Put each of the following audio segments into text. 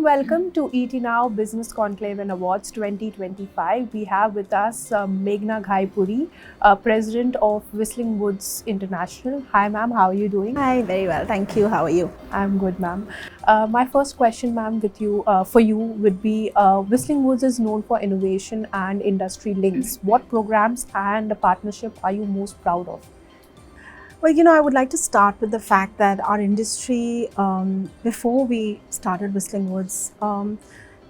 welcome to ET Now Business Conclave and Awards 2025. We have with us Meghna Ghaipuri, President of Whistling Woods International. Hi, ma'am. How are you doing? Hi, very well. Thank you. How are you? I'm good, ma'am. My first question, ma'am, with you for you would be: Whistling Woods is known for innovation and industry links. What programs and partnership are you most proud of? Well, I would like to start with the fact that our industry, before we started Whistling Woods,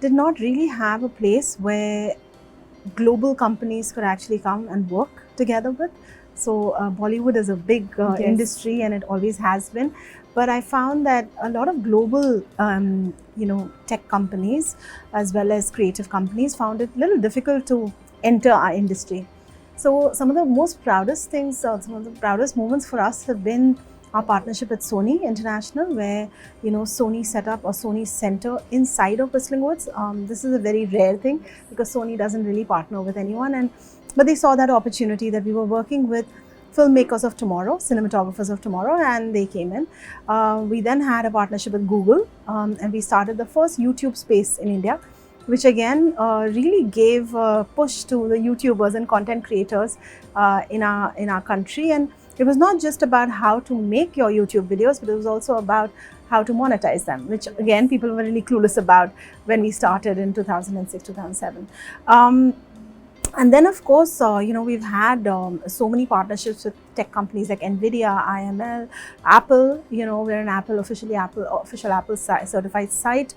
did not really have a place where global companies could actually come and work together with. So, Bollywood is a big Yes. industry and it always has been. But I found that a lot of global, tech companies as well as creative companies found it a little difficult to enter our industry. So some of the most proudest things, some of the proudest moments for us have been our partnership with Sony International, where Sony set up a Sony Center inside of Whistling Woods. This is a very rare thing because Sony doesn't really partner with anyone, but they saw that opportunity that we were working with filmmakers of tomorrow, cinematographers of tomorrow, and they came in. We then had a partnership with Google, and we started the first YouTube space in India, which again really gave a push to the YouTubers and content creators in our country. And it was not just about how to make your YouTube videos, but it was also about how to monetize them, which again people were really clueless about when we started in 2006, 2007. And then, of course, we've had so many partnerships with tech companies like NVIDIA, IML, Apple. We're an official Apple certified site.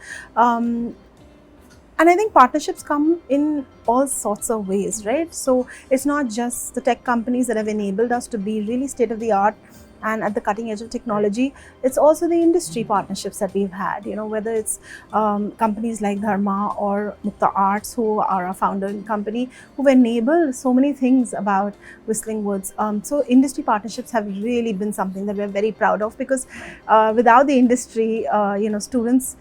And I think partnerships come in all sorts of ways, right? So it's not just the tech companies that have enabled us to be really state of the art and at the cutting edge of technology. It's also the industry partnerships that we've had, whether it's companies like Dharma or Mukta Arts, who are our founder company, who've enabled so many things about Whistling Woods. So industry partnerships have really been something that we're very proud of, because without the industry, students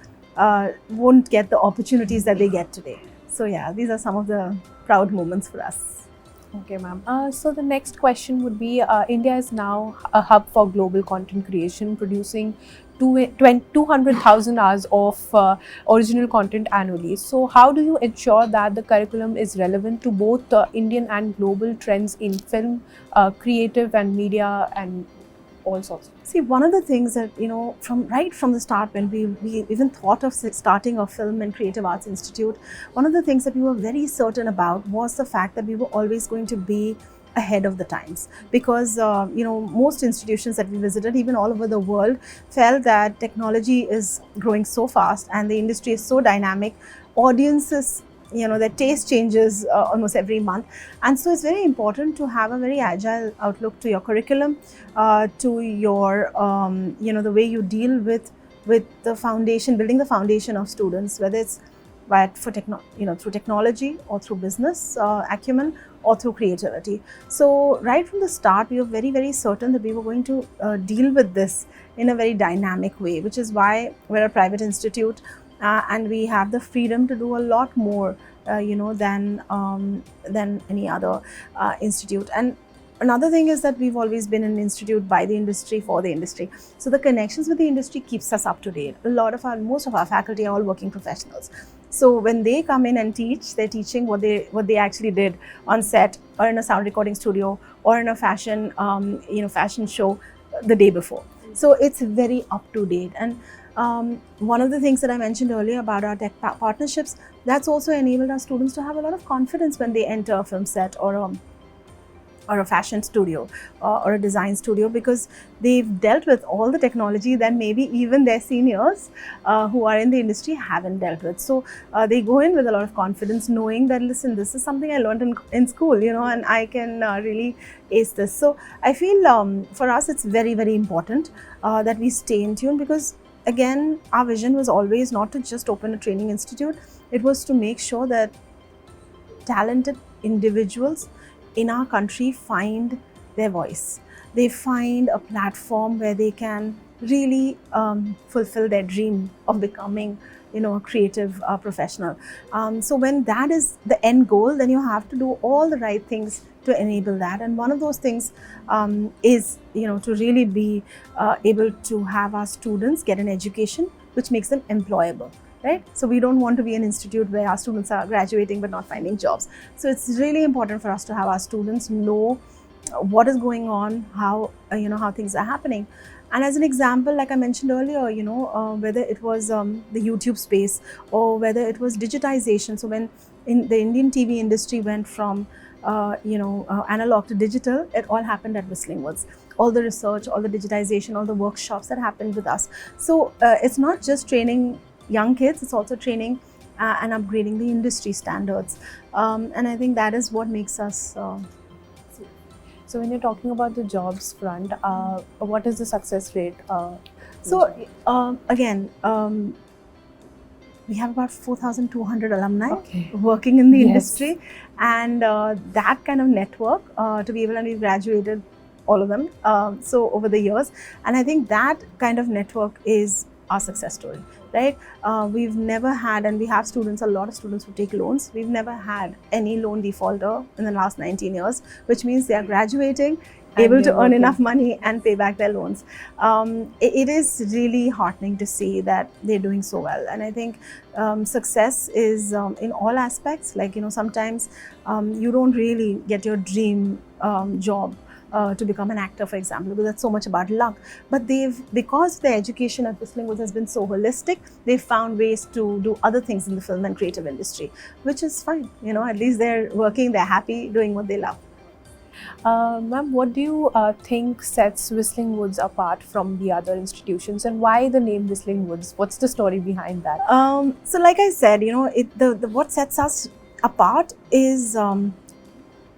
won't get the opportunities that they get today. So yeah, these are some of the proud moments for us. Okay, ma'am. So the next question would be, India is now a hub for global content creation, producing 200,000 hours of original content annually. So how do you ensure that the curriculum is relevant to both Indian and global trends in film, creative and media and all sorts? See, one of the things that, from the start, when we even thought of starting a Film and Creative Arts Institute, one of the things that we were very certain about was the fact that we were always going to be ahead of the times, because most institutions that we visited, even all over the world, felt that technology is growing so fast and the industry is so dynamic. Audiences, their taste changes almost every month, and so it's very important to have a very agile outlook to your curriculum, to your the way you deal with the foundation, building the foundation of students, whether it's through technology or through business acumen or through creativity. So right from the start, we were very, very certain that we were going to deal with this in a very dynamic way, which is why we're a private institute. And we have the freedom to do a lot more, than any other institute. And another thing is that we've always been an institute by the industry for the industry. So the connections with the industry keeps us up to date. Most of our faculty are all working professionals. So when they come in and teach, they're teaching what they actually did on set or in a sound recording studio or in a fashion show the day before. So it's very up to date. And one of the things that I mentioned earlier about our tech partnerships, that's also enabled our students to have a lot of confidence when they enter a film set or a fashion studio or a design studio, because they've dealt with all the technology that maybe even their seniors who are in the industry haven't dealt with. So they go in with a lot of confidence, knowing that, listen, this is something I learned in school, and I can really ace this. So I feel for us, it's very, very important that we stay in tune, because again, our vision was always not to just open a training institute. It was to make sure that talented individuals in our country find their voice. They find a platform where they can really fulfill their dream of becoming, a creative professional. So when that is the end goal, then you have to do all the right things to enable that. And one of those things is, to really be able to have our students get an education which makes them employable. right? So we don't want to be an institute where our students are graduating but not finding jobs. So it's really important for us to have our students know what is going on, how how things are happening. And as an example, like I mentioned earlier, whether it was the YouTube space or whether it was digitization. So when in the Indian TV industry went from analog to digital, it all happened at Whistling Woods. All the research, all the digitization, all the workshops that happened with us. So it's not just training young kids, it's also training and upgrading the industry standards. And I think that is what makes us. So when you're talking about the jobs front, what is the success rate? Again, we have about 4,200 alumni Okay. working in the Yes. industry, and that kind of network to be able, and we've graduated all of them so over the years, and I think that kind of network is our success story, right? We've never had, and we have students, a lot of students who take loans. We've never had any loan defaulter in the last 19 years, which means they are graduating, And able to they're earn working. enough money and pay back their loans. It is really heartening to see that they're doing so well. And I think success is in all aspects. Like, sometimes you don't really get your dream job to become an actor, for example, because that's so much about luck. But because the education at Whistling Woods has been so holistic, they've found ways to do other things in the film and creative industry, which is fine. At least they're working, they're happy, doing what they love. Ma'am, what do you think sets Whistling Woods apart from the other institutions, and why the name Whistling Woods? What's the story behind that? So like I said, what sets us apart is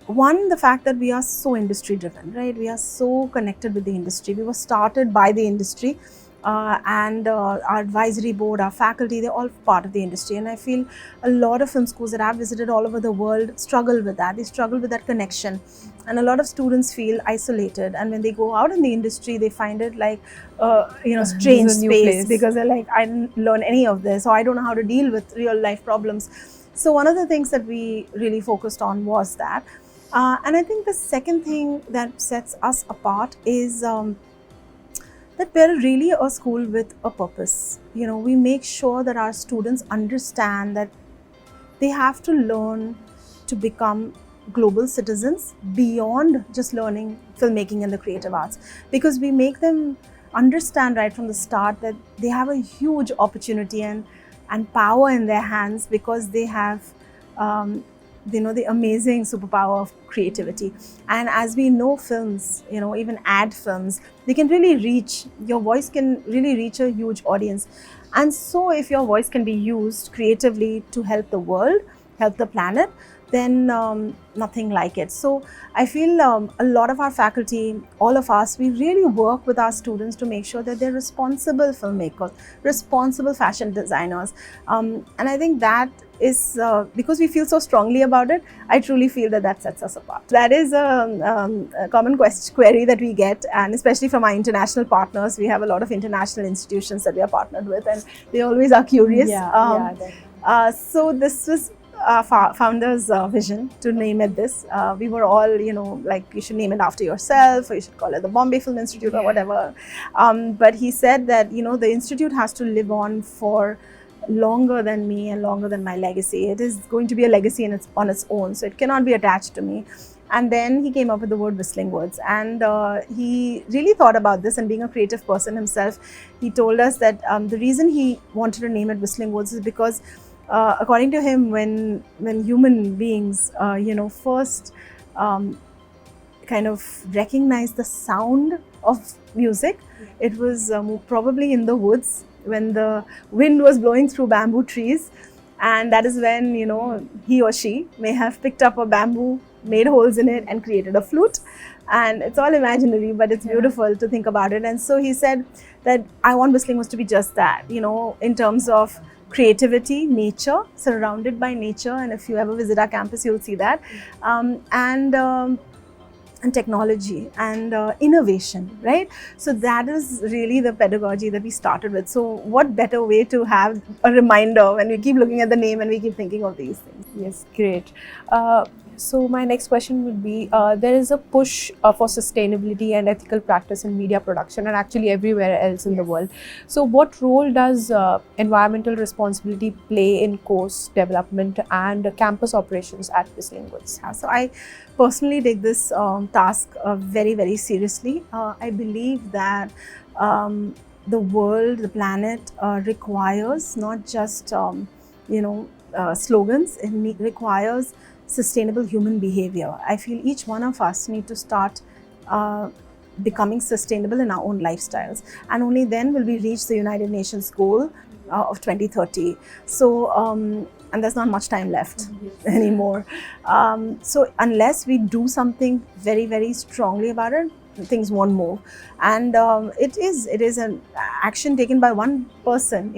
one, the fact that we are so industry driven, right? We are so connected with the industry. We were started by the industry, and our advisory board, our faculty, they're all part of the industry. And I feel a lot of film schools that I've visited all over the world struggle with that. They struggle with that connection. And a lot of students feel isolated. And when they go out in the industry, they find it like, strange This is a new space, place. because they're like, I didn't learn any of this, or I don't know how to deal with real life problems. So one of the things that we really focused on was that. And I think the second thing that sets us apart is that we're really a school with a purpose. We make sure that our students understand that they have to learn to become global citizens beyond just learning filmmaking and the creative arts, because we make them understand right from the start that they have a huge opportunity and power in their hands, because they have the amazing superpower of creativity. And as we know, films, even ad films, they can really reach, your voice can really reach a huge audience. And so if your voice can be used creatively to help the world, help the planet, then nothing like it. So I feel a lot of our faculty, all of us, we really work with our students to make sure that they're responsible filmmakers, responsible fashion designers. And I think that is because we feel so strongly about it, I truly feel that sets us apart. That is a common query that we get, and especially from our international partners. We have a lot of international institutions that we are partnered with, and they always are curious. So this was our founder's vision to name it this. We were all, like, you should name it after yourself, or you should call it the Bombay Film Institute or whatever. But he said that, the institute has to live on for longer than me and longer than my legacy. It is going to be a legacy on its own, so it cannot be attached to me. And then he came up with the word Whistling Woods, and he really thought about this. And being a creative person himself, he told us that the reason he wanted to name it Whistling Woods is because according to him, when human beings first kind of recognized the sound of music, it was probably in the woods, when the wind was blowing through bamboo trees. And that is when, he or she may have picked up a bamboo, made holes in it, and created a flute. And it's all imaginary, but it's beautiful to think about it. And so he said that I want Whistling Woods to be just that, in terms of creativity, nature, surrounded by nature. And if you ever visit our campus, you'll see that. And technology and innovation, right? So that is really the pedagogy that we started with. So what better way to have a reminder when we keep looking at the name and we keep thinking of these things? Yes, great. So my next question would be, there is a push for sustainability and ethical practice in media production and actually everywhere else in the world. So what role does environmental responsibility play in course development and campus operations at Whistling Woods? Yeah, so I personally take this task very, very seriously. I believe that the world, the planet requires not just slogans. It requires sustainable human behavior. I feel each one of us need to start becoming sustainable in our own lifestyles, and only then will we reach the United Nations goal of 2030. So and there's not much time left anymore. So unless we do something very, very strongly about it, things won't move. And it is an action taken by one person,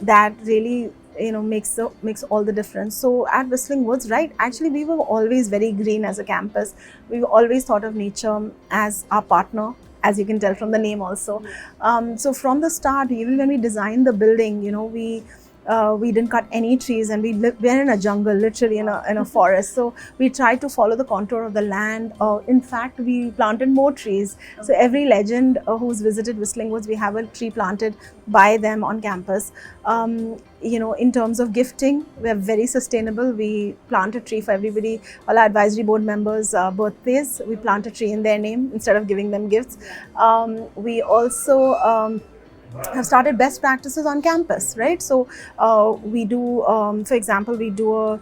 that really makes all the difference. So at Whistling Woods, right, actually we were always very green as a campus. We've always thought of nature as our partner, as you can tell from the name also. So from the start, even when we designed the building, we didn't cut any trees, and we're in a jungle, literally in a forest. So we tried to follow the contour of the land. In fact, we planted more trees. So every legend who's visited Whistling Woods, we have a tree planted by them on campus. In terms of gifting, we're very sustainable. We plant a tree for everybody. All our advisory board members' birthdays, we plant a tree in their name instead of giving them gifts. We also have started best practices on campus, right? So we do, for example, we do a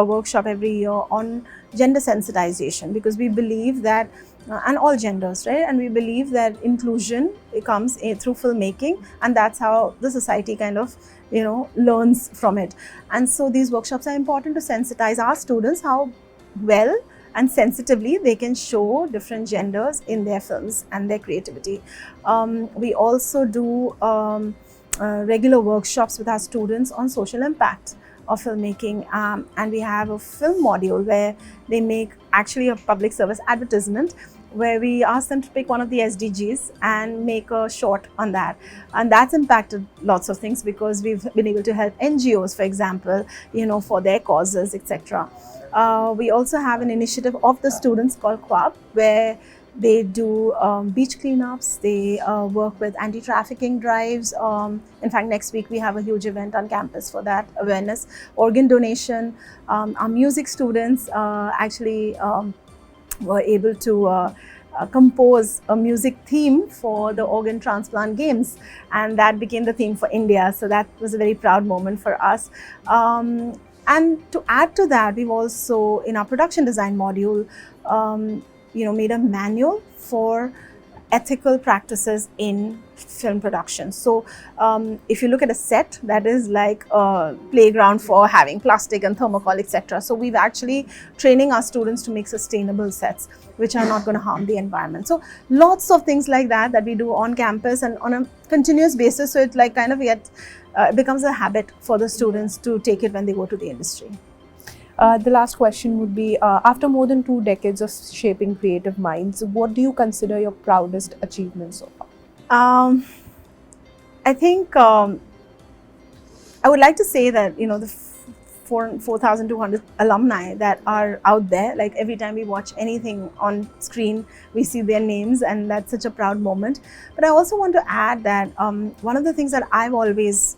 workshop every year on gender sensitization, because we believe that, and all genders, right? And we believe that inclusion comes through filmmaking, and that's how the society kind of, learns from it. And so these workshops are important to sensitize our students how well and sensitively they can show different genders in their films and their creativity. We also do regular workshops with our students on social impact of filmmaking, and we have a film module where they make actually a public service advertisement, where we ask them to pick one of the SDGs and make a short on that. And that's impacted lots of things, because we've been able to help NGOs, for example, for their causes, etc. We also have an initiative of the students called QUAB, where they do beach cleanups, they work with anti-trafficking drives. In fact, next week we have a huge event on campus for that awareness. Organ donation. Our music students actually were able to compose a music theme for the organ transplant games, and that became the theme for India. So that was a very proud moment for us. And to add to that, we've also, in our production design module, made a manual for ethical practices in film production. So if you look at a set, that is like a playground for having plastic and thermocol, etc. So we've actually training our students to make sustainable sets, which are not going to harm the environment. So lots of things like that we do on campus and on a continuous basis. So it like kind of becomes a habit for the students to take it when they go to the industry. The last question would be, after more than 2 decades of shaping creative minds, what do you consider your proudest achievement so far? I think I would like to say that, the 4,200 alumni that are out there, like every time we watch anything on screen, we see their names, and that's such a proud moment. But I also want to add that one of the things that I've always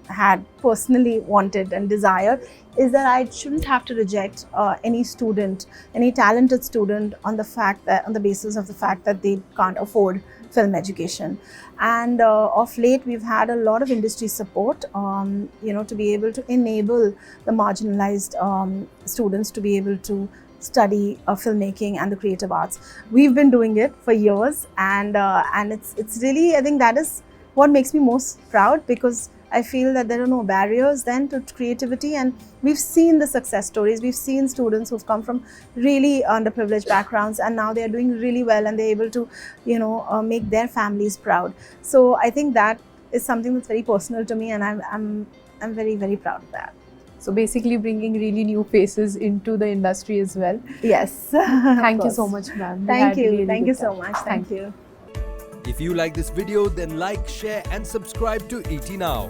had personally wanted and desired is that I shouldn't have to reject any student, any talented student on the basis of the fact that they can't afford film education. And of late, we've had a lot of industry support, to be able to enable the marginalized students to be able to study filmmaking and the creative arts. We've been doing it for years, and it's really, I think that is what makes me most proud, because I feel that there are no barriers then to creativity, and we've seen the success stories. We've seen students who've come from really underprivileged backgrounds, and now they're doing really well, and they're able to, make their families proud. So I think that is something that's very personal to me, and I'm very, very proud of that. So basically bringing really new faces into the industry as well. Yes. Thank you so much, ma'am. Thank you. Thank you so much. Thank you. If you like this video, then like, share and subscribe to ET Now.